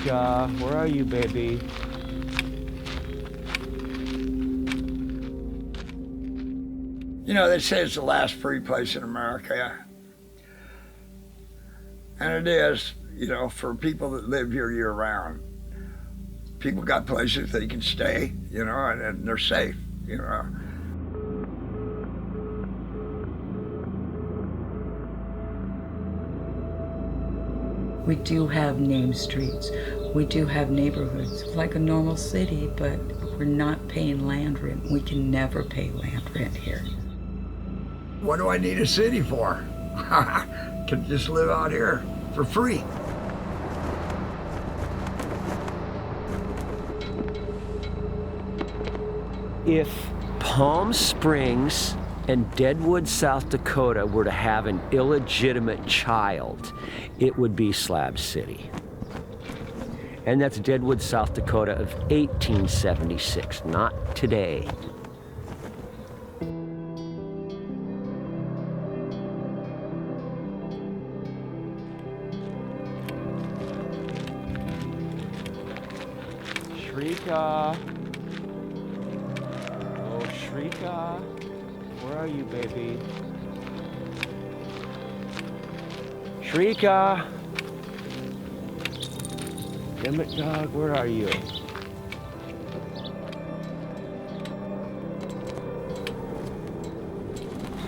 Shrika, where are you, baby? You know, they say it's the last free place in America. And it is, you know, for people that live here year round. People got places they can stay, you know, and they're safe, you know. We do have named streets. We do have neighborhoods like a normal city, but we're not paying land rent. We can never pay land rent here. What do I need a city for? Can just live out here for free. If Palm Springs and Deadwood, South Dakota were to have an illegitimate child, it would be Slab City. And that's Deadwood, South Dakota of 1876, not today. Shrika. Oh, Shrika. Where are you, baby? Shrika! Damn it, dog, where are you?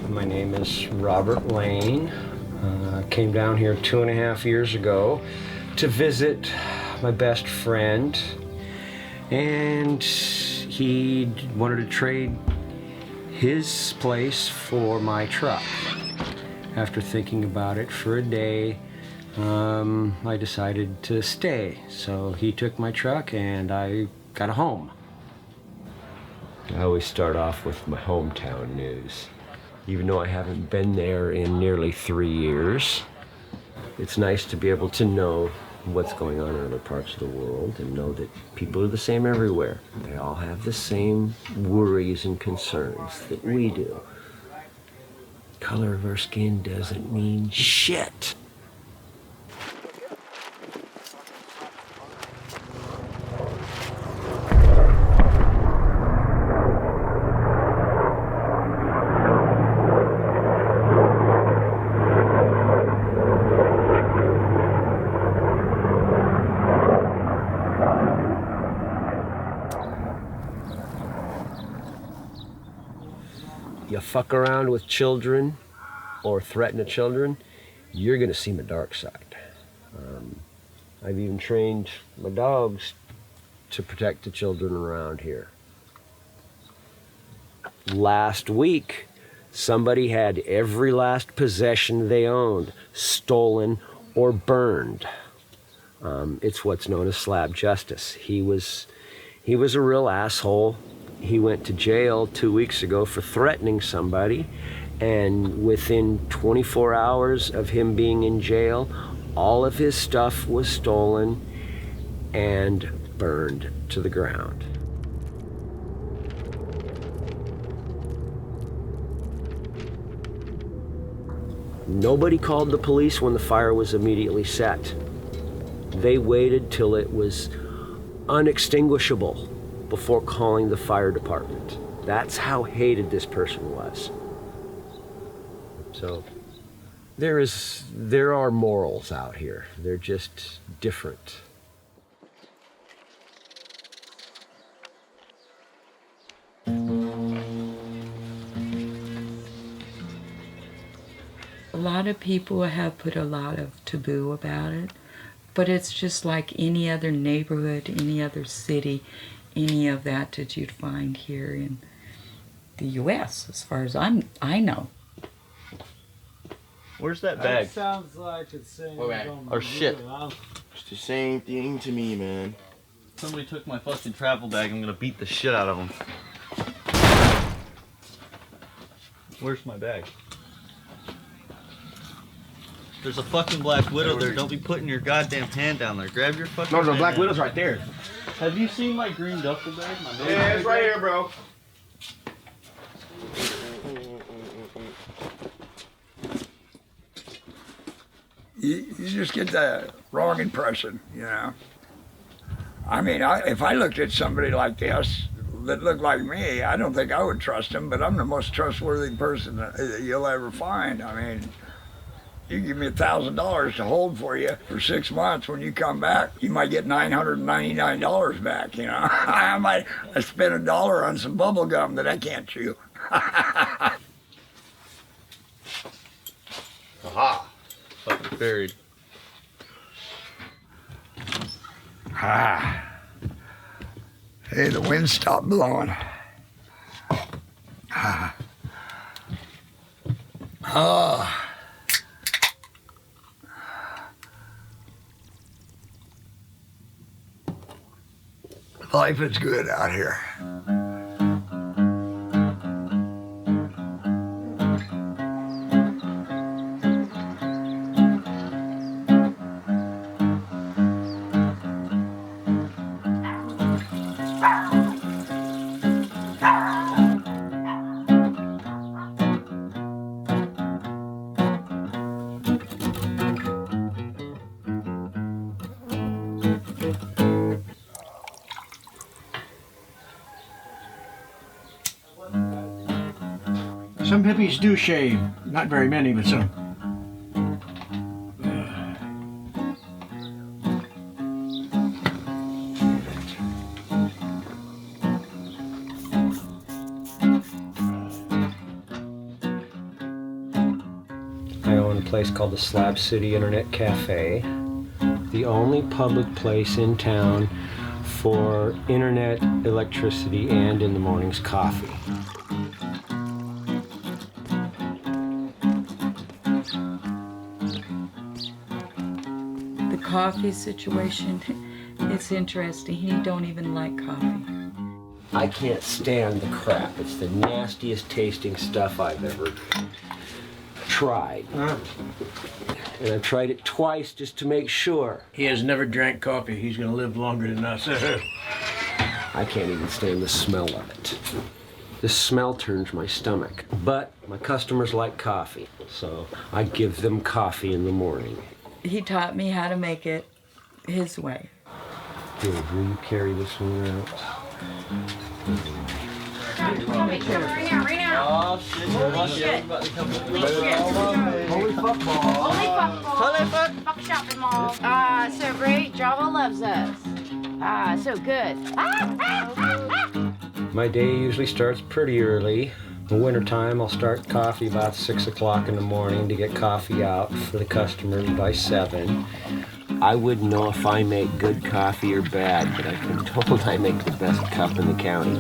My name is Robert Lane. Came down here 2.5 years ago to visit my best friend, and he wanted to trade his place for my truck. After thinking about it for a day, I decided to stay. So he took my truck and I got a home. I always start off with my hometown news. Even though I haven't been there in nearly 3 years, it's nice to be able to know what's going on in other parts of the world and know that people are the same everywhere. They all have the same worries and concerns that we do. Color of our skin doesn't mean shit. You fuck around with children or threaten the children, you're gonna see my dark side. I've even trained my dogs to protect the children around here. Last week, somebody had every last possession they owned stolen or burned. It's what's known as slab justice. He was a real asshole. He went to jail 2 weeks ago for threatening somebody, and within 24 hours of him being in jail, all of his stuff was stolen and burned to the ground. Nobody called the police when the fire was immediately set. They waited till it was unextinguishable before calling the fire department. That's how hated this person was. So there are morals out here. They're just different. A lot of people have put a lot of taboo about it, but it's just like any other neighborhood, any other city, any of that you'd find here in the U.S., as far as I know. Where's that bag? That sounds like it's saying Or shit. It's the same thing to me, man. Somebody took my fucking travel bag. I'm gonna beat the shit out of them. Where's my bag? There's a fucking Black Widow there. Don't be putting your goddamn hand down there. Grab your fucking No, the hand Black down. Widow's right there. Have you seen my green duffel bag? Yeah, it's right here, bro. You just get the wrong impression, you know. I mean, if I looked at somebody like this that looked like me, I don't think I would trust him, but I'm the most trustworthy person that you'll ever find. I mean, you give me $1,000 to hold for you for 6 months. When you come back, you might get $999 back, you know. I might spend $1 on some bubble gum that I can't chew. Aha. Fucking buried. Ah. Hey, the wind stopped blowing. Ah. Oh. Life is good out here. Some hippies do shave. Not very many, but some. I own a place called the Slab City Internet Cafe, the only public place in town for internet, electricity, and in the mornings coffee. The coffee situation, it's interesting. He don't even like coffee. I can't stand the crap. It's the nastiest tasting stuff I've ever tried. And I've tried it twice just to make sure. He has never drank coffee. He's going to live longer than us. I can't even stand the smell of it. The smell turns my stomach. But my customers like coffee, so I give them coffee in the morning. He taught me how to make it his way. Here, will you carry this one out? Right now. Oh shit, you're lucky. I was about to come with Holy fuck ball. Holy fuck ball. Holy fuck. Fuck shopping mall. So great. Java loves us. So good. My day usually starts pretty early. In the wintertime, I'll start coffee about 6 o'clock in the morning to get coffee out for the customers by 7. I wouldn't know if I make good coffee or bad, but I've been told I make the best cup in the county.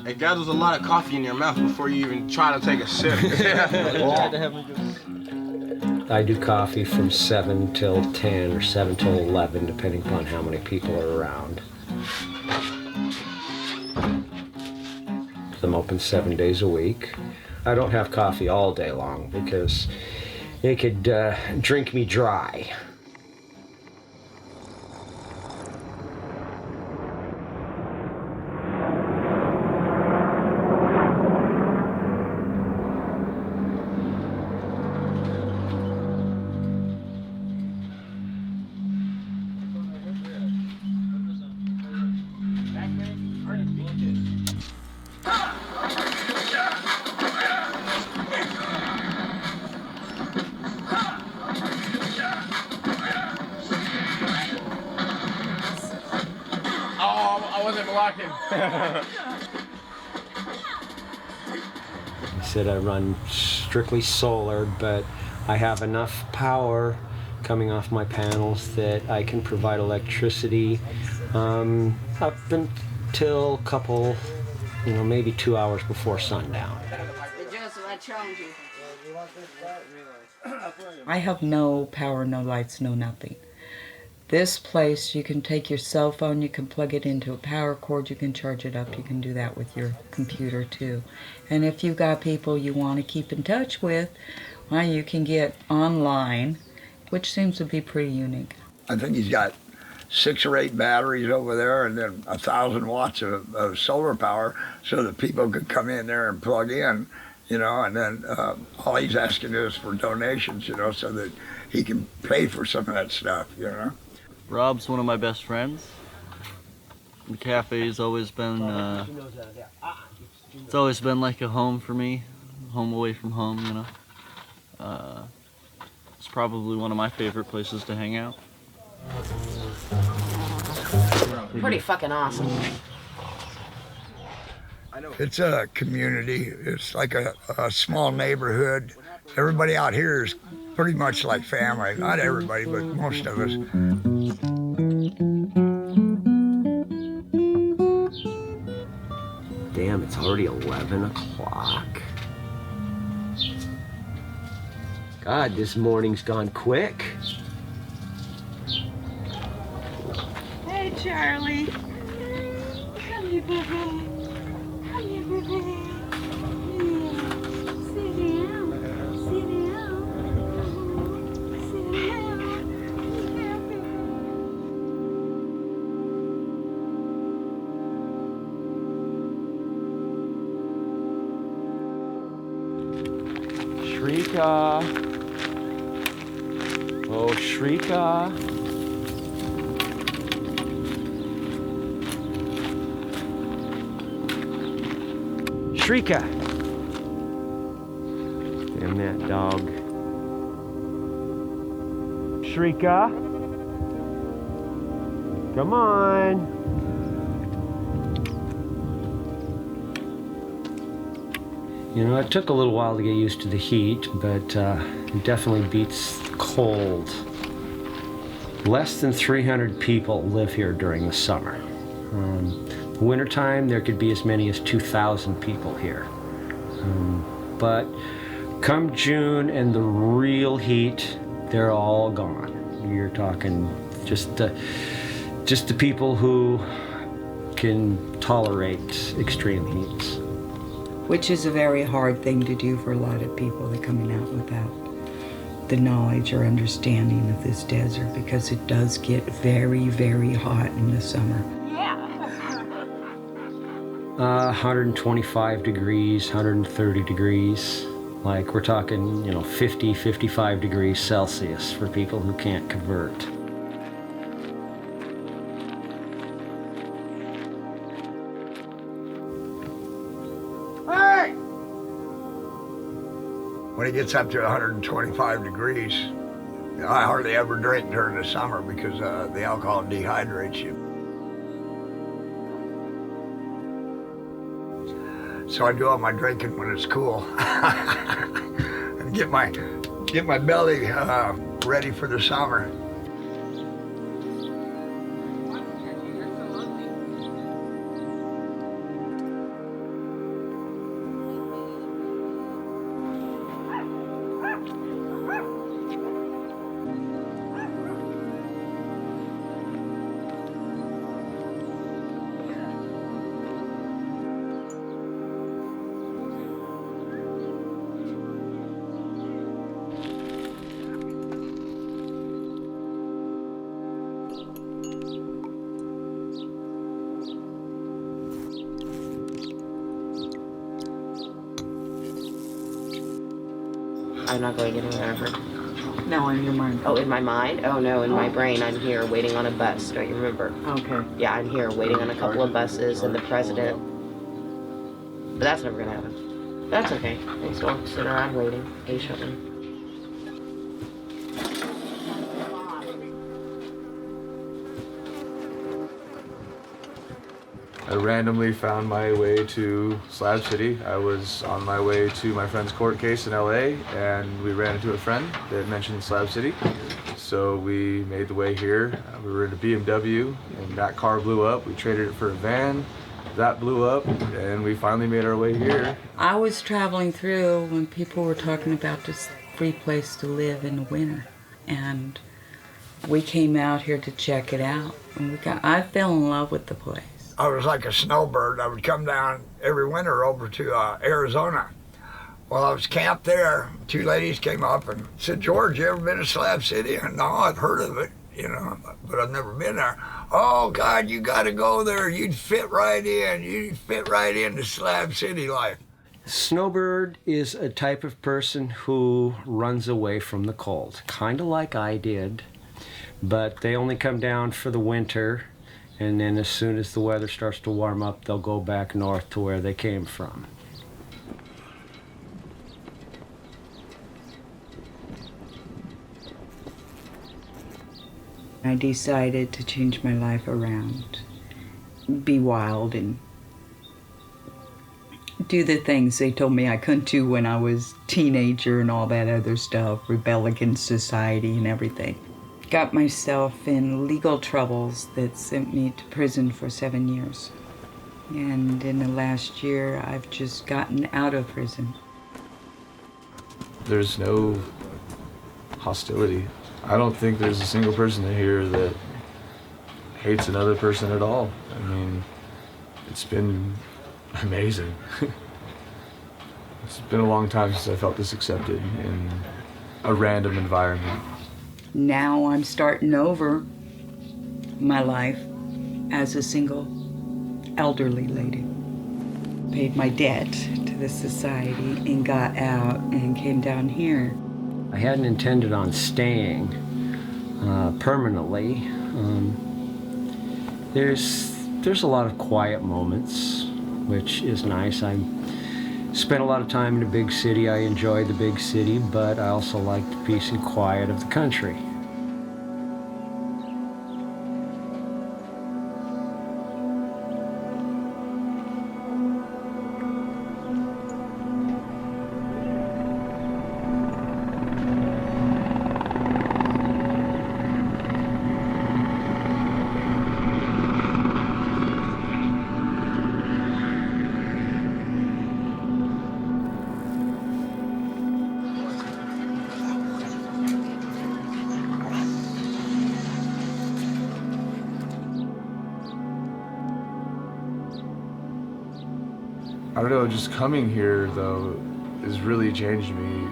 It gathers a lot of coffee in your mouth before you even try to take a sip. I do coffee from 7 till 10 or 7 till 11, depending upon how many people are around. I'm open 7 days a week. I don't have coffee all day long because it could drink me dry. He said I run strictly solar, but I have enough power coming off my panels that I can provide electricity up until a couple, maybe 2 hours before sundown. I have no power, no lights, no nothing. This place, you can take your cell phone, you can plug it into a power cord, you can charge it up, you can do that with your computer too. And if you've got people you want to keep in touch with, well, you can get online, which seems to be pretty unique. I think he's got 6 or 8 batteries over there, and then 1,000 watts of solar power so that people could come in there and plug in, you know, and then all he's asking is for donations, you know, so that he can pay for some of that stuff, you know. Rob's one of my best friends. The cafe's always been, it's always been like a home for me, home away from home, you know. It's probably one of my favorite places to hang out. Pretty fucking awesome. It's a community. It's like a small neighborhood. Everybody out here is pretty much like family. Not everybody, but most of us. Damn, it's already 11 o'clock. God, this morning's gone quick. Hey, Charlie. Come here, baby. Come here, baby. Yeah. Sit down. Sit down. Sit down. Yeah, baby. Shrika. Oh, Shrika. Shrika. Damn that dog. Shrika. Come on. You know, it took a little while to get used to the heat, but it definitely beats the cold. Less than 300 people live here during the summer. The wintertime, there could be as many as 2,000 people here. But come June and the real heat, they're all gone. You're talking just the people who can tolerate extreme heats. Which is a very hard thing to do for a lot of people that are coming out without the knowledge or understanding of this desert, because it does get very, very hot in the summer. 125 degrees, 130 degrees. Like we're talking, you know, 50, 55 degrees Celsius for people who can't convert. Hey! When it gets up to 125 degrees, I hardly ever drink during the summer because the alcohol dehydrates you. So I do all my drinking when it's cool. And get my belly ready for the summer. I'm not going anywhere ever. No, in your mind. Oh, in my mind? Oh no, in my brain I'm here waiting on a bus, don't you remember? Okay. Yeah, I'm here waiting on a couple of buses and the president. But that's never gonna happen. That's okay. I still have to sit around waiting patiently. I randomly found my way to Slab City. I was on my way to my friend's court case in LA, and we ran into a friend that mentioned Slab City. So we made the way here. We were in a BMW, and that car blew up. We traded it for a van. That blew up, and we finally made our way here. I was traveling through when people were talking about this free place to live in the winter, and we came out here to check it out. And I fell in love with the place. I was like a snowbird. I would come down every winter over to Arizona. Well, I was camped there. 2 ladies came up and said, "George, you ever been to Slab City?" And no, I've heard of it. you know, but I've never been there. Oh, God, you got to go there. You'd fit right in. You'd fit right into Slab City life. Snowbird is a type of person who runs away from the cold, kind of like I did, but they only come down for the winter, and then as soon as the weather starts to warm up, they'll go back north to where they came from. I decided to change my life around, be wild and do the things they told me I couldn't do when I was a teenager and all that other stuff, rebel against society and everything. Got myself in legal troubles that sent me to prison for 7 years. And in the last year, I've just gotten out of prison. There's no hostility. I don't think there's a single person in here that hates another person at all. I mean, it's been amazing. It's been a long time since I felt this accepted in a random environment. Now I'm starting over my life as a single elderly lady. Paid my debt to the society and got out and came down here. I hadn't intended on staying permanently. There's a lot of quiet moments, which is nice. I spent a lot of time in a big city. I enjoy the big city, but I also like the peace and quiet of the country. I don't know, just coming here, though, has really changed me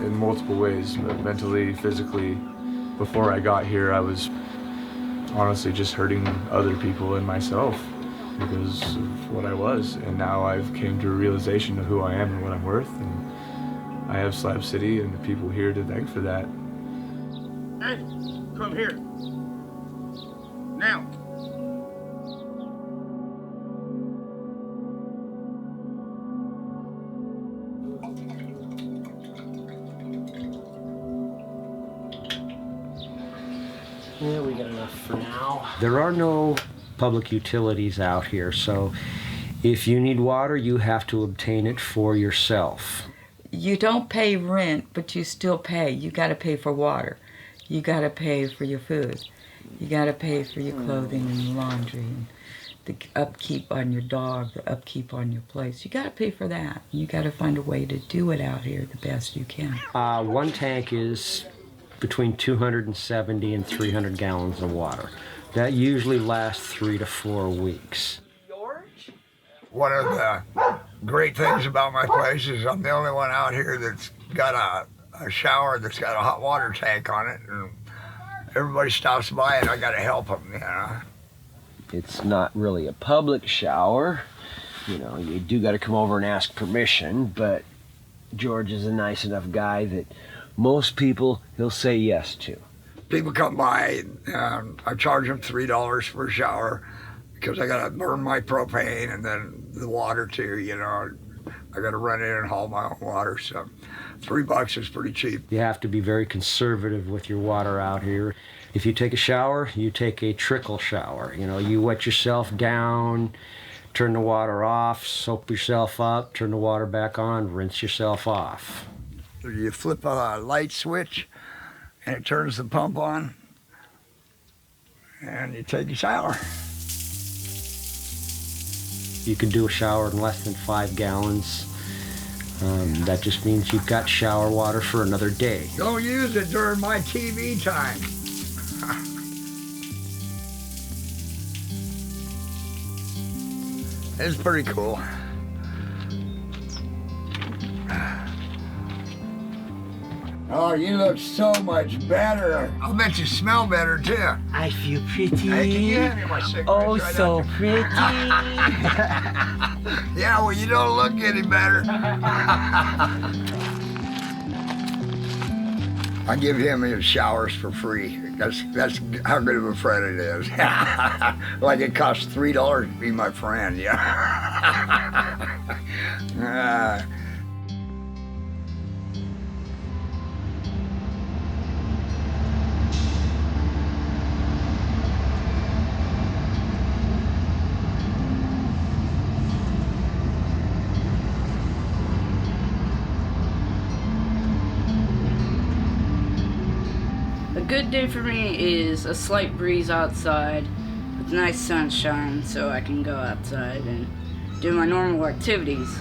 in multiple ways, mentally, physically. Before I got here, I was honestly just hurting other people and myself because of what I was. And now I've came to a realization of who I am and what I'm worth. And I have Slab City and the people here to thank for that. Hey, come here. Now. Yeah, we got enough for now. There are no public utilities out here, so if you need water, you have to obtain it for yourself. You don't pay rent, but you still pay. You got to pay for water. You got to pay for your food. You got to pay for your clothing and laundry and the upkeep on your dog, the upkeep on your place. You got to pay for that. You got to find a way to do it out here the best you can. One tank is between 270 and 300 gallons of water. That usually lasts 3 to 4 weeks. One of the great things about my place is I'm the only one out here that's got a shower that's got a hot water tank on it, and everybody stops by and I got to help them, you know. It's not really a public shower. You know, you do got to come over and ask permission, but George is a nice enough guy that most people he'll say yes to. People come by, I charge them $3 for a shower because I got to burn my propane and then the water too, you know. I got to run in and haul my own water, so $3 is pretty cheap. You have to be very conservative with your water out here. If you take a shower, you take a trickle shower. You know, you wet yourself down, turn the water off, soap yourself up, turn the water back on, rinse yourself off. You flip a light switch and it turns the pump on and you take a shower. You can do a shower in less than 5 gallons. That just means you've got shower water for another day. Don't use it during my TV time. It's pretty cool. Oh, you look so much better. I'll bet you smell better too. I feel pretty. Hey, can you hand me my cigarette? Oh, right so under? pretty. Yeah, well, you don't look any better. I give him his showers for free. That's how good of a friend it is. Like it costs $3 to be my friend, yeah. A good day for me is a slight breeze outside with nice sunshine so I can go outside and do my normal activities.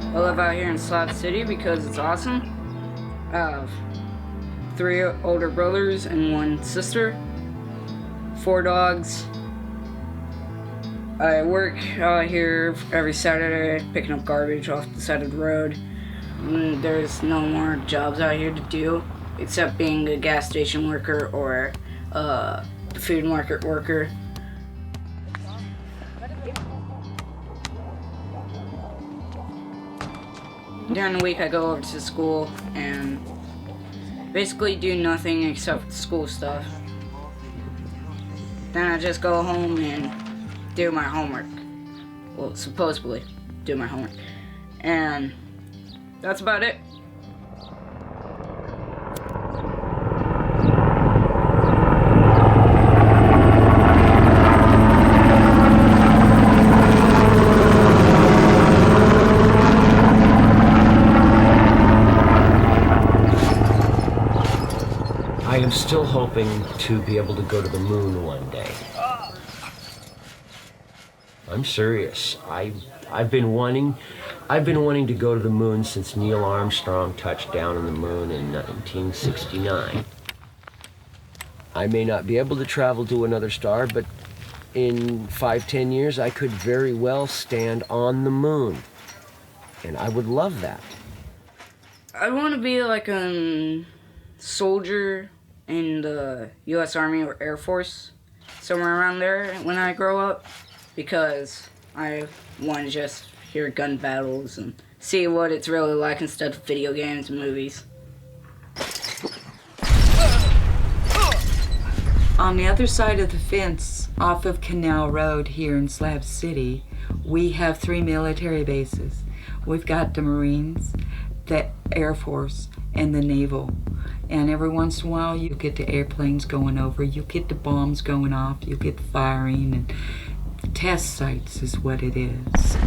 I live out here in Slab City because it's awesome. I have 3 older brothers and 1 sister, 4 dogs. I work out here every Saturday picking up garbage off the side of the road. There's no more jobs out here to do except being a gas station worker or a food market worker. During the week I go over to school and basically do nothing except school stuff. Then I just go home and do my homework. Well, supposedly do my homework. And that's about it. I am still hoping to be able to go to the moon one day. I'm serious. I've been wanting to go to the moon since Neil Armstrong touched down on the moon in 1969. I may not be able to travel to another star, but in 5-10 years I could very well stand on the moon. And I would love that. I want to be like a soldier in the U.S. Army or Air Force, somewhere around there when I grow up, because I want to just hear gun battles and see what it's really like instead of video games and movies. On the other side of the fence, off of Canal Road here in Slab City, we have 3 military bases. We've got the Marines, the Air Force, and the Naval. And every once in a while you get the airplanes going over, you get the bombs going off, you get the firing, and test sites is what it is.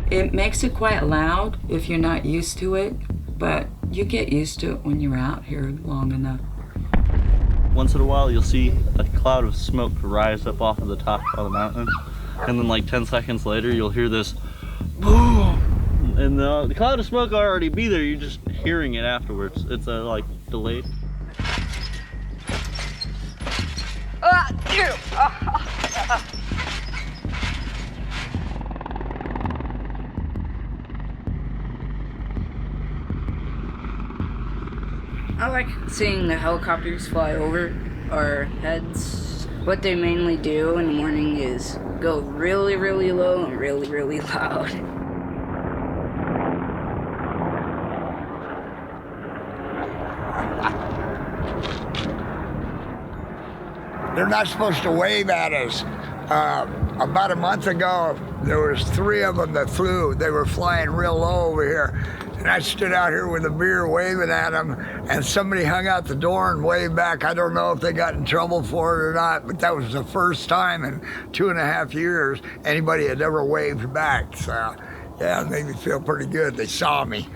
It makes it quite loud if you're not used to it, but you get used to it when you're out here long enough. Once in a while you'll see a cloud of smoke rise up off of the top of the mountain, and then like 10 seconds later you'll hear this boom, and the cloud of smoke will already be there, you're just hearing it afterwards. It's like delayed. I like seeing the helicopters fly over our heads. What they mainly do in the morning is go really, really low and really, really loud. They're not supposed to wave at us. About a month ago, there was 3 of them that flew. They were flying real low over here. And I stood out here with a beer waving at them, and somebody hung out the door and waved back. I don't know if they got in trouble for it or not, but that was the first time in 2.5 years anybody had ever waved back. So, yeah, it made me feel pretty good. They saw me.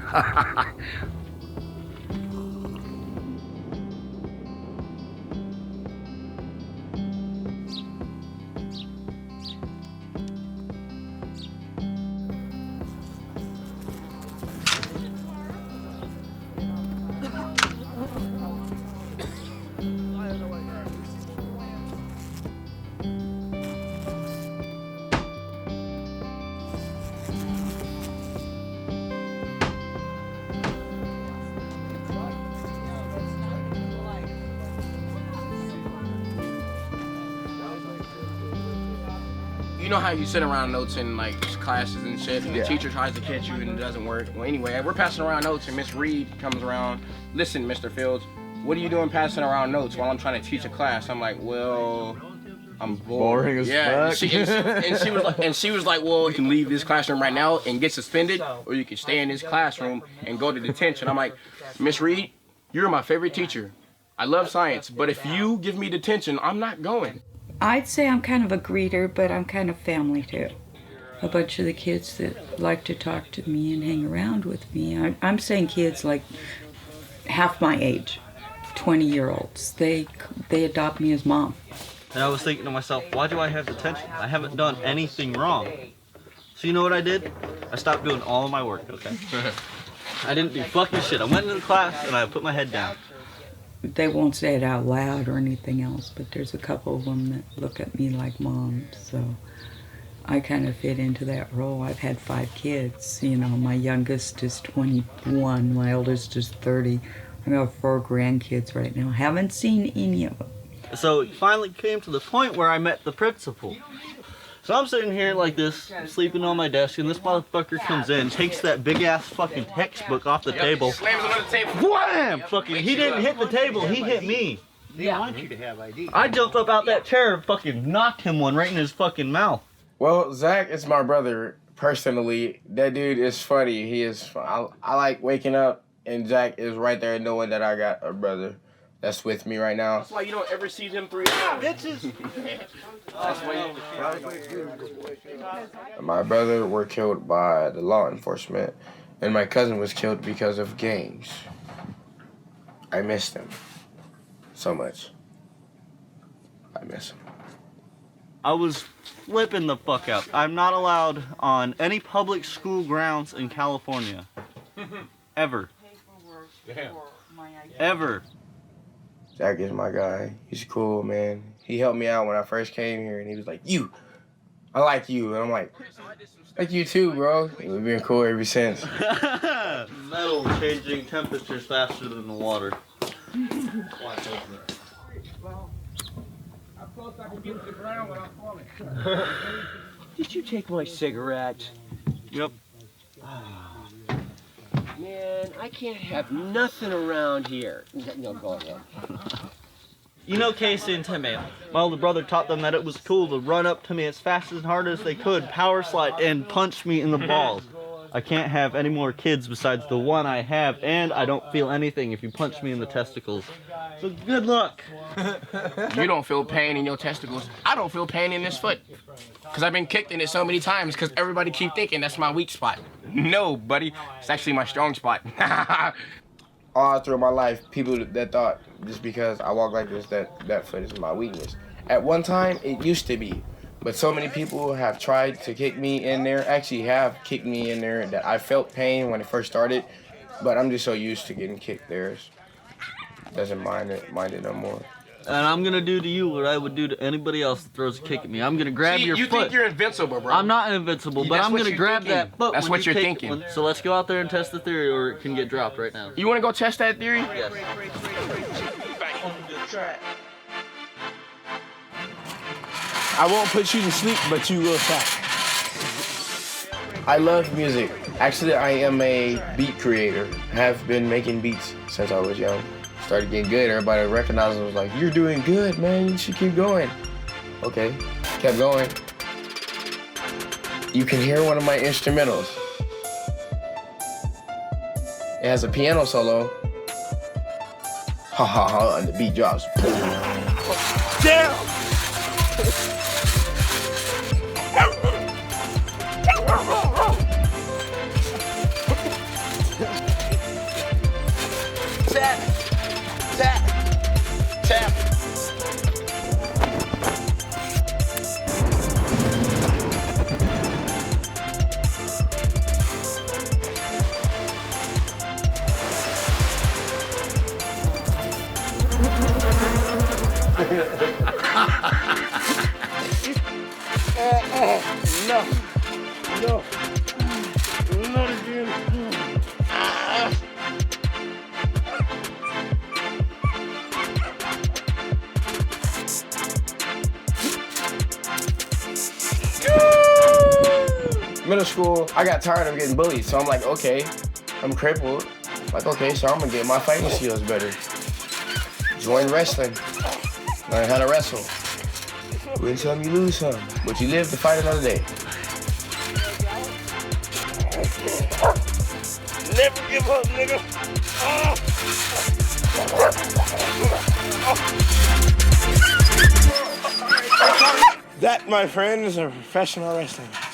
know how you sit around notes in like classes and shit, and the teacher tries to catch you and it doesn't work. Well, anyway, we're passing around notes and Miss Reed comes around. Listen, Mr. Fields, what are you doing passing around notes while I'm trying to teach a class? I'm like, well, I'm bored. Boring as yeah, fuck. And she was like, well, you can leave this classroom right now and get suspended, or you can stay in this classroom and go to detention. I'm like, Miss Reed, you're my favorite teacher. I love science, but if you give me detention, I'm not going. I'd say I'm kind of a greeter, but I'm kind of family too. A bunch of the kids that like to talk to me and hang around with me. I'm saying kids like half my age, 20-year-olds. They adopt me as mom. And I was thinking to myself, why do I have detention? I haven't done anything wrong. So you know what I did? I stopped doing all of my work, okay? I didn't do fucking shit. I went into the class and I put my head down. They won't say it out loud or anything else, but there's a couple of them that look at me like mom, so I kind of fit into that role. I've had 5 kids, you know, my youngest is 21, my oldest is 30. I got 4 grandkids right now. Haven't seen any of them. So it finally came to the point where I met the principal. So I'm sitting here like this, sleeping on my desk, and this motherfucker comes in, takes that big ass fucking textbook off the table. Slams it on the table. Wham! Fucking, he didn't hit the table, he hit me. They want you to have ID. I jumped up out that chair and fucking knocked him one right in his fucking mouth. Well, Zach is my brother, personally. That dude is funny. He is fun. I like waking up, and Zach is right there knowing that I got a brother that's with me right now. That's why you don't ever see them 3 times. Bitches! That's why my brother were killed by the law enforcement, and my cousin was killed because of gangs. I miss them so much. I miss them. I was flipping the fuck out. I'm not allowed on any public school grounds in California. Ever. Damn. Ever. Zach is my guy. He's cool, man. He helped me out when I first came here, and he was like, I like you. And I'm like you too, bro. And we've been cool ever since. Metal changing temperatures faster than the water. Watch over there. How close I can get to the ground when I'm falling. Did you take my cigarette? Yep. Man, I can't have nothing around here. No, go ahead. You know Casey and Timmy. My older brother taught them that it was cool to run up to me as fast and hard as they could, power slide, and punch me in the balls. I can't have any more kids besides the one I have, and I don't feel anything if you punch me in the testicles. So good luck. You don't feel pain in your testicles. I don't feel pain in this foot. Because I've been kicked in it so many times because everybody keep thinking that's my weak spot. No, buddy. It's actually my strong spot. All through my life, people that thought just because I walk like this, that foot is my weakness. At one time, it used to be. But so many people have tried to kick me in there, actually have kicked me in there, that I felt pain when it first started. But I'm just so used to getting kicked there. Doesn't mind it no more. And I'm gonna do to you what I would do to anybody else that throws a kick at me. I'm gonna grab your foot. You think you're invincible, bro. I'm not invincible, but I'm gonna grab that foot. That's what you're thinking. So let's go out there and test the theory, or it can get dropped right now. You wanna go test that theory? Yes. I won't put you to sleep, but you will stop. I love music. Actually, I am a beat creator. I have been making beats since I was young. Started getting good. Everybody recognized it, was like, you're doing good, man. You should keep going. Okay, kept going. You can hear one of my instrumentals. It has a piano solo. Ha ha ha, and the beat drops. Damn! Tap. No. Not again. Go! middle school, I got tired of getting bullied. So I'm like, okay, I'm crippled. Like, okay, so I'm gonna get my fighting skills better. Join wrestling. Learn how to wrestle. Win some, you lose some. But you live to fight another day. Never give up, nigga. That, my friend, is a professional wrestling match.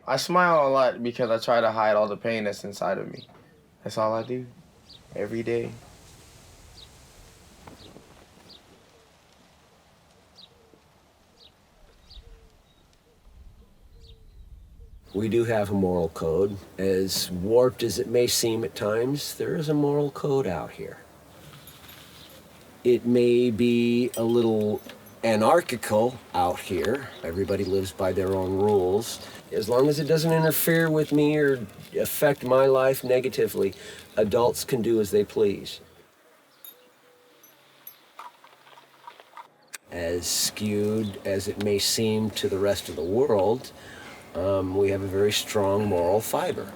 I smile a lot because I try to hide all the pain that's inside of me. That's all I do, every day. We do have a moral code. As warped as it may seem at times, there is a moral code out here. It may be a little anarchical out here. Everybody lives by their own rules. As long as it doesn't interfere with me or affect my life negatively, adults can do as they please. As skewed as it may seem to the rest of the world, we have a very strong moral fiber.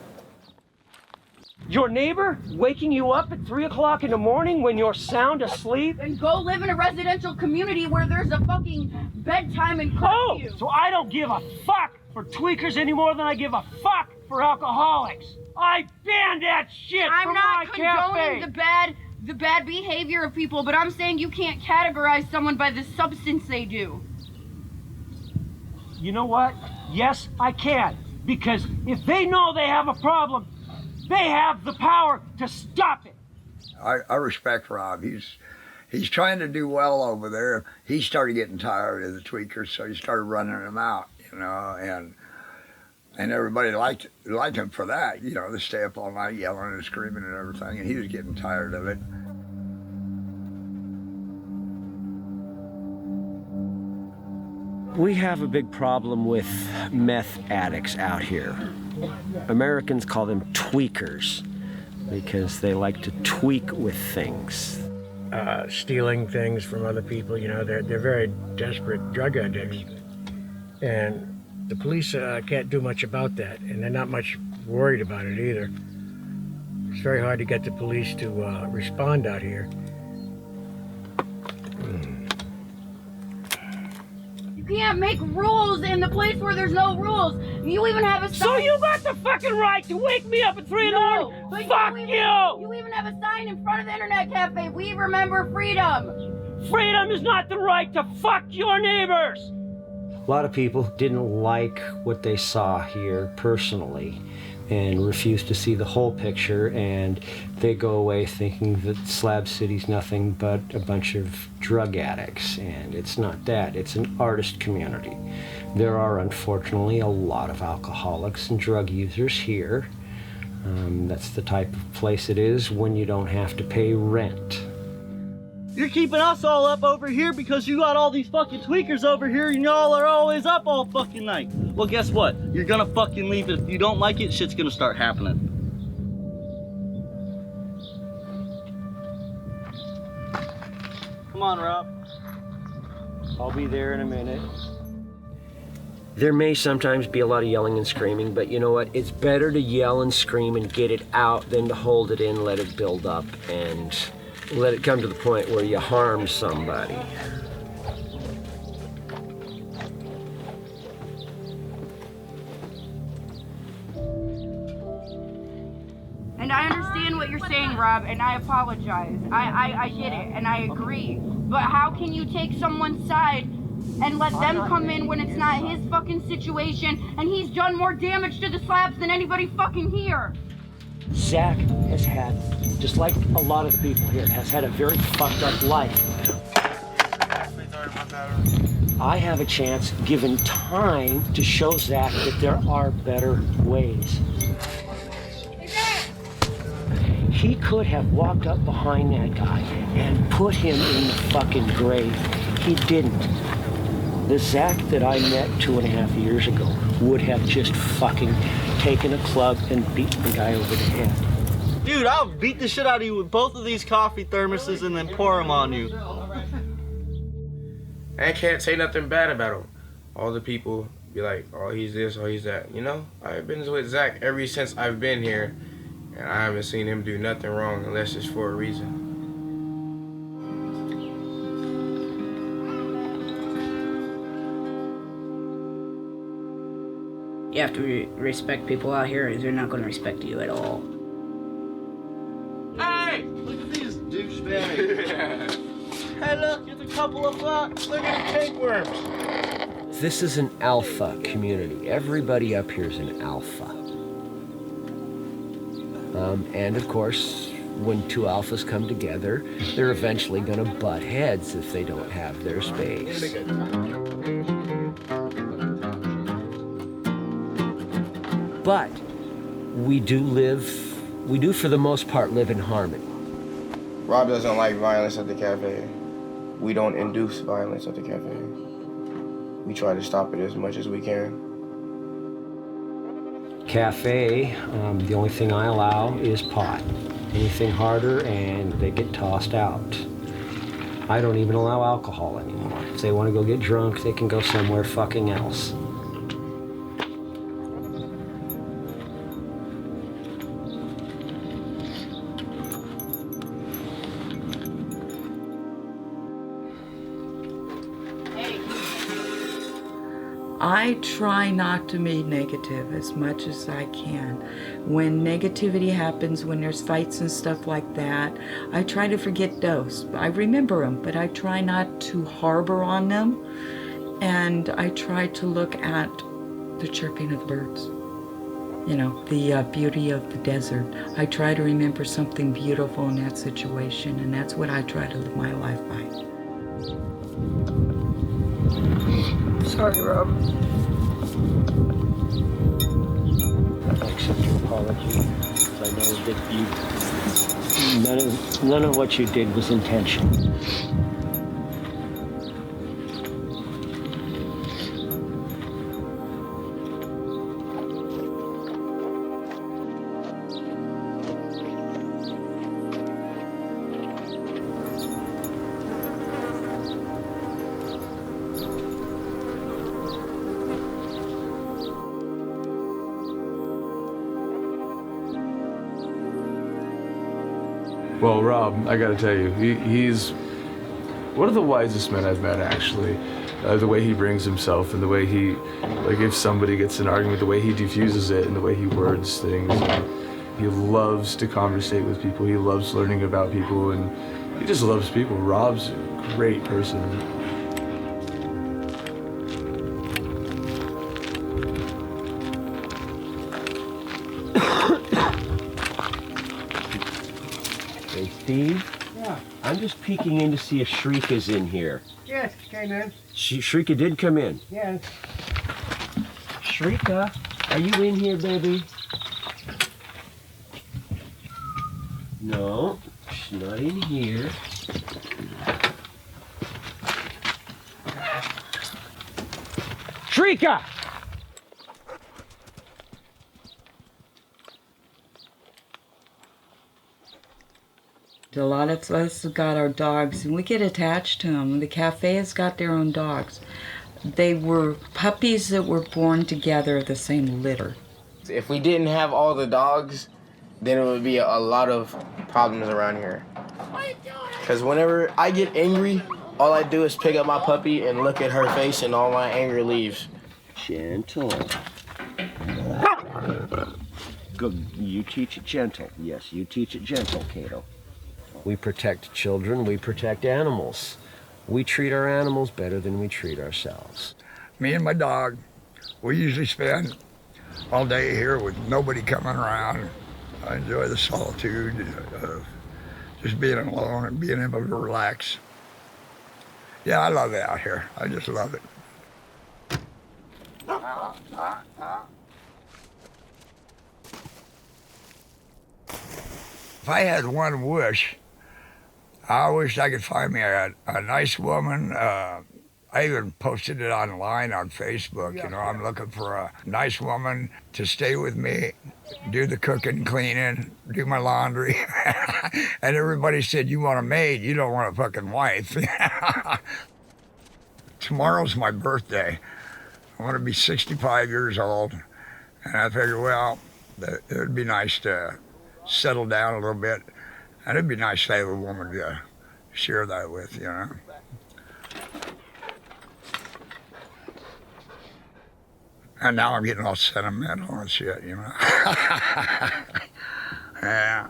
Your neighbor waking you up at 3 o'clock in the morning when you're sound asleep? And go live in a residential community where there's a fucking bedtime and curfew. Oh, so I don't give a fuck for tweakers any more than I give a fuck for alcoholics. I ban that shit from my cafe. I'm not condoning the bad behavior of people, but I'm saying you can't categorize someone by the substance they do. You know what? Yes, I can. Because if they know they have a problem, they have the power to stop it. I respect Rob. He's trying to do well over there. He started getting tired of the tweakers, so he started running them out, you know, and everybody liked him for that, you know, to stay up all night yelling and screaming and everything, and he was getting tired of it. We have a big problem with meth addicts out here. Americans call them tweakers because they like to tweak with things. Stealing things from other people, you know, they're very desperate drug addicts. And the police can't do much about that, and they're not much worried about it either. It's very hard to get the police to respond out here. You can't make rules in the place where there's no rules. You even have a sign. So you got the fucking right to wake me up at 3 in the morning? But Fuck you! You even have a sign in front of the internet cafe. We remember freedom. Freedom is not the right to fuck your neighbors. A lot of people didn't like what they saw here personally and refused to see the whole picture, and they go away thinking that Slab City's nothing but a bunch of drug addicts, and it's not that. It's an artist community. There are unfortunately a lot of alcoholics and drug users here. That's the type of place it is when you don't have to pay rent. You're keeping us all up over here because you got all these fucking tweakers over here and y'all are always up all fucking night. Well, guess what? You're gonna fucking leave. If you don't like it, shit's gonna start happening. Come on, Rob. I'll be there in a minute. There may sometimes be a lot of yelling and screaming, but you know what? It's better to yell and scream and get it out than to hold it in, let it build up, and let it come to the point where you harm somebody. And I understand what you're saying, Rob, and I apologize. I get it, and I agree. But how can you take someone's side and let them come in when it's not his fucking situation and he's done more damage to the slabs than anybody fucking here? Zach has had, just like a lot of the people here, has had a very fucked up life. I have a chance, given time, to show Zach that there are better ways. He could have walked up behind that guy and put him in the fucking grave. He didn't. The Zach that I met 2.5 years ago would have just fucking taken a club and beaten the guy over the head. Dude, I'll beat the shit out of you with both of these coffee thermoses and then pour them on you. I can't say nothing bad about him. All the people be like, oh, he's this, oh, he's that. You know, I've been with Zach ever since I've been here, and I haven't seen him do nothing wrong unless it's for a reason. You have to respect people out here, or they're not going to respect you at all. Hey! Look at these douchebags. Hey, look, it's a couple of bucks. Look at the tapeworms. This is an alpha community. Everybody up here is an alpha. And of course, when two alphas come together, they're eventually going to butt heads if they don't have their space. But we do for the most part live in harmony. Rob doesn't like violence at the cafe. We don't induce violence at the cafe. We try to stop it as much as we can. Cafe, the only thing I allow is pot. Anything harder and they get tossed out. I don't even allow alcohol anymore. If they want to go get drunk, they can go somewhere fucking else. I try not to be negative as much as I can. When negativity happens, when there's fights and stuff like that, I try to forget those. I remember them, but I try not to harbor on them. And I try to look at the chirping of the birds. You know, the beauty of the desert. I try to remember something beautiful in that situation, and that's what I try to live my life by. Sorry, Rob. I accept your apology. I know that none of what you did was intentional. Well, Rob, I gotta tell you, he's one of the wisest men I've met, actually. The way he brings himself and the way he, like if somebody gets in an argument, the way he diffuses it and the way he words things. He loves to conversate with people. He loves learning about people, and he just loves people. Rob's a great person. Hey, Steve? Yeah. I'm just peeking in to see if Shrika's in here. Yes, came in. Shrika did come in. Yes. Shrika, are you in here, baby? No, she's not in here. Shrika! A lot of us have got our dogs, and we get attached to them. The cafe has got their own dogs. They were puppies that were born together, the same litter. If we didn't have all the dogs, then it would be a lot of problems around here. Because whenever I get angry, all I do is pick up my puppy and look at her face, and all my anger leaves. Gentle. Good. You teach it gentle. Yes, you teach it gentle, Cato. We protect children, we protect animals. We treat our animals better than we treat ourselves. Me and my dog, we usually spend all day here with nobody coming around. I enjoy the solitude of just being alone and being able to relax. Yeah, I love it out here. I just love it. If I had one wish, I wish I could find me a nice woman. I even posted it online on Facebook. You know, I'm looking for a nice woman to stay with me, do the cooking, cleaning, do my laundry. And everybody said, you want a maid, you don't want a fucking wife. tomorrow's my birthday. I want to be 65 years old. And I figured, well, it would be nice to settle down a little bit. And it'd be nice to have a woman to share that with, you know. And now I'm getting all sentimental and shit, you know. Yeah.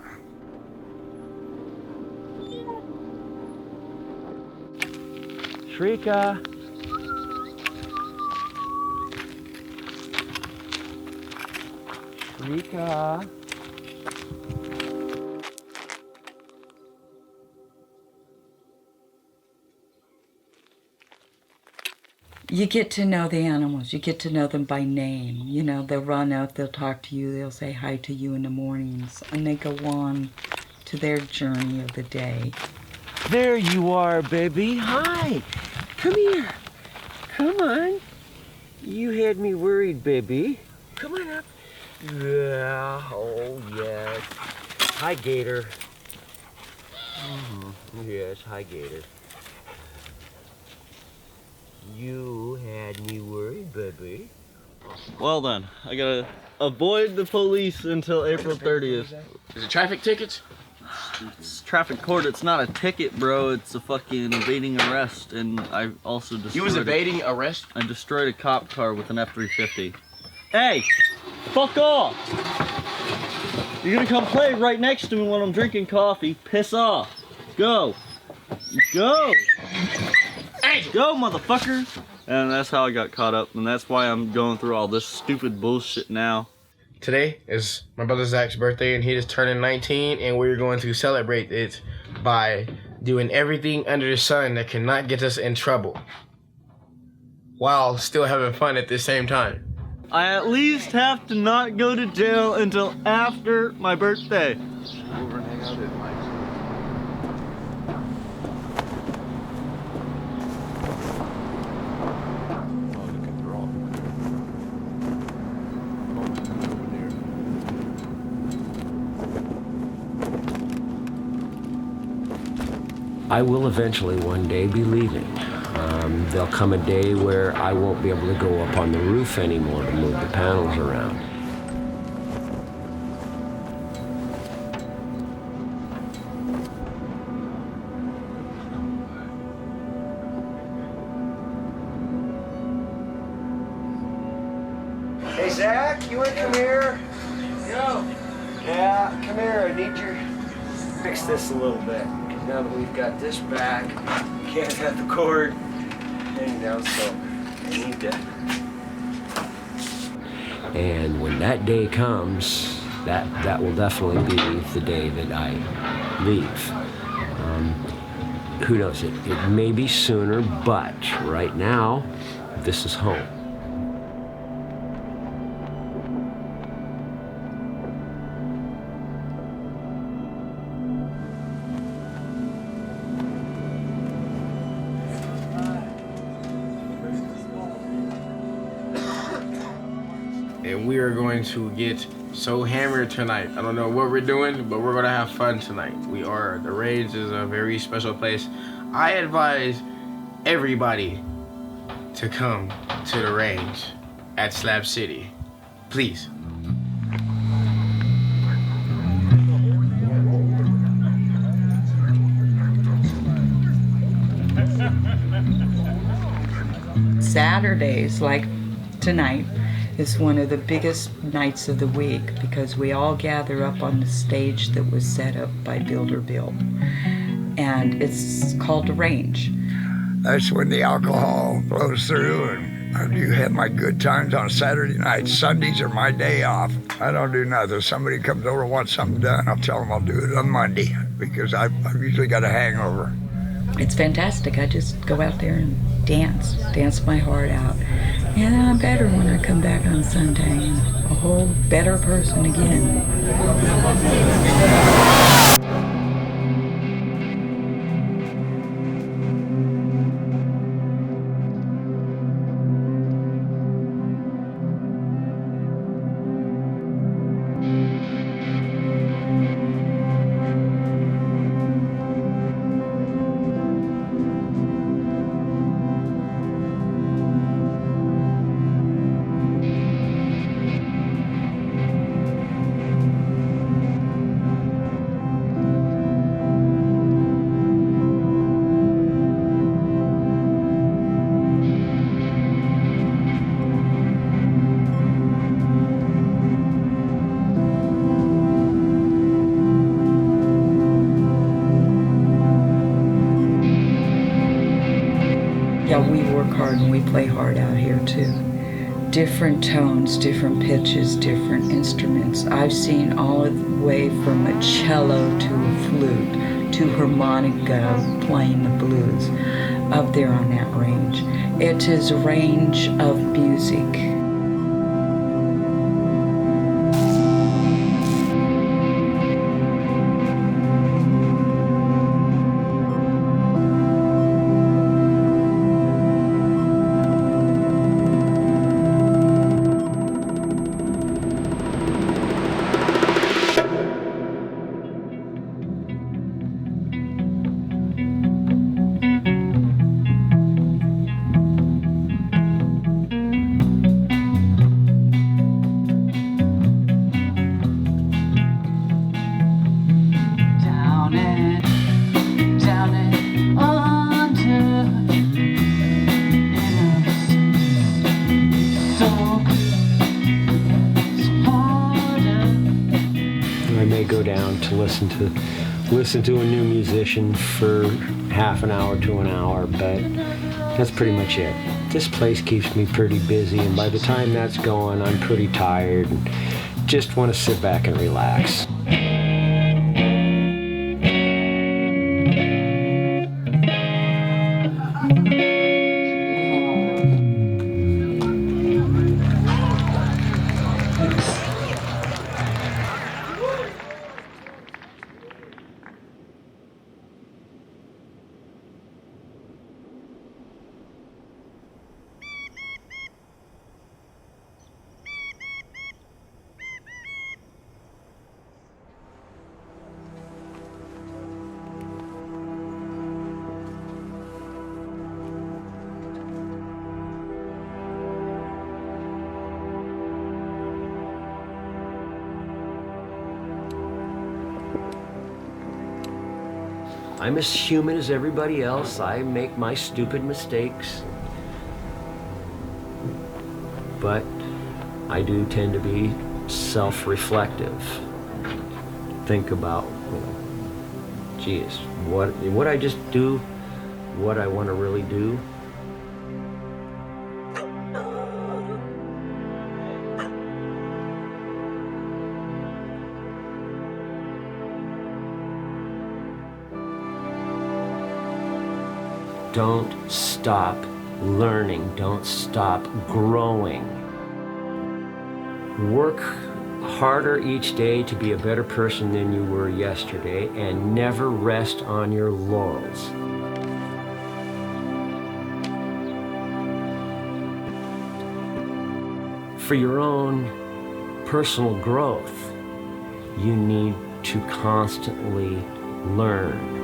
Shrika. Shrika. You get to know the animals. You get to know them by name. You know, they'll run out, they'll talk to you, they'll say hi to you in the mornings, and they go on to their journey of the day. There you are, baby. Hi. Come here. Come on. You had me worried, baby. Come on up. Yeah. Oh, yes. Hi, Gator. Yes, hi, Gator. You had me worried, baby. Well then, I gotta avoid the police until April 30th. Is it traffic tickets? It's traffic court. It's not a ticket, bro. It's a fucking evading arrest, and I also destroyed. You was evading arrest? I destroyed a cop car with an F-350. Hey, fuck off! You're gonna come play right next to me when I'm drinking coffee. Piss off. Go. Go. Go, motherfucker! And that's how I got caught up, and that's why I'm going through all this stupid bullshit now. Today is my brother Zach's birthday, and he just turned 19, and we're going to celebrate it by doing everything under the sun that cannot get us in trouble, while still having fun at the same time. I at least have to not go to jail until after my birthday. Over and hang out at Mike's. I will eventually one day be leaving. There'll come a day where I won't be able to go up on the roof anymore to move the panels around. Hey, Zach, you wanna come here? Yo. Yeah, come here. I need your... Fix this a little bit. Now that we've got this back, can't have the cord hanging down, so I need to. And when that day comes, that will definitely be the day that I leave. Who knows? It may be sooner, but right now, this is home. And we are going to get so hammered tonight. I don't know what we're doing, but we're gonna have fun tonight. We are. The Range is a very special place. I advise everybody to come to the Range at Slab City. Please. Saturdays, like tonight, is one of the biggest nights of the week because we all gather up on the stage that was set up by Builder Bill. And it's called the Range. That's when the alcohol flows through, and I do have my good times on Saturday nights. Sundays are my day off. I don't do nothing. If somebody comes over and wants something done, I'll tell them I'll do it on Monday because I've usually got a hangover. It's fantastic. I just go out there and dance my heart out. And I'm better when I come back on Sunday and a whole better person again. hard, and we play hard out here too. Different tones, different pitches, different instruments. I've seen all the way from a cello to a flute to harmonica playing the blues up there on that range. It is a range of music. Listen to a new musician for half an hour to an hour, but that's pretty much it. This place keeps me pretty busy, and by the time that's going, I'm pretty tired and just want to sit back and relax. I'm as human as everybody else. I make my stupid mistakes. But I do tend to be self-reflective. Think about, geez, what I just do, what I want to really do. Don't stop learning. Don't stop growing. Work harder each day to be a better person than you were yesterday, and never rest on your laurels. For your own personal growth, you need to constantly learn.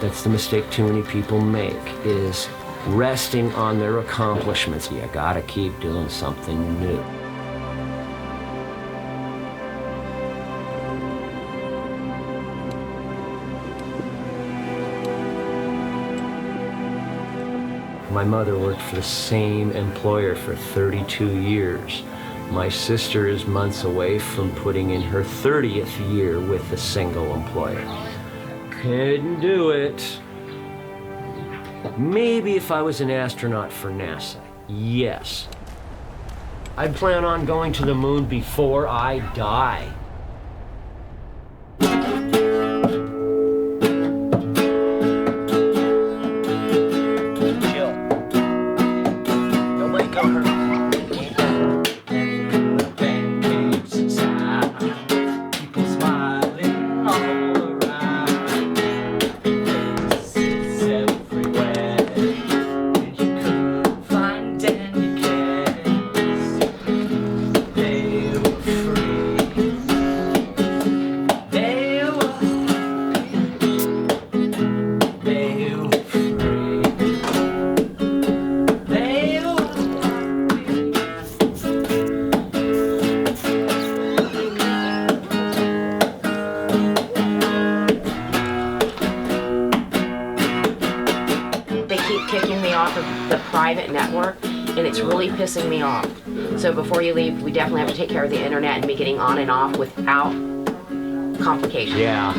That's the mistake too many people make, is resting on their accomplishments. You gotta keep doing something new. My mother worked for the same employer for 32 years. My sister is months away from putting in her 30th year with a single employer. Couldn't do it. Maybe if I was an astronaut for NASA, yes. I'd plan on going to the moon before I die. Chill. Nobody got hurt. Network, and it's really pissing me off. So before you leave, we definitely have to take care of the internet and be getting on and off without complications. Yeah.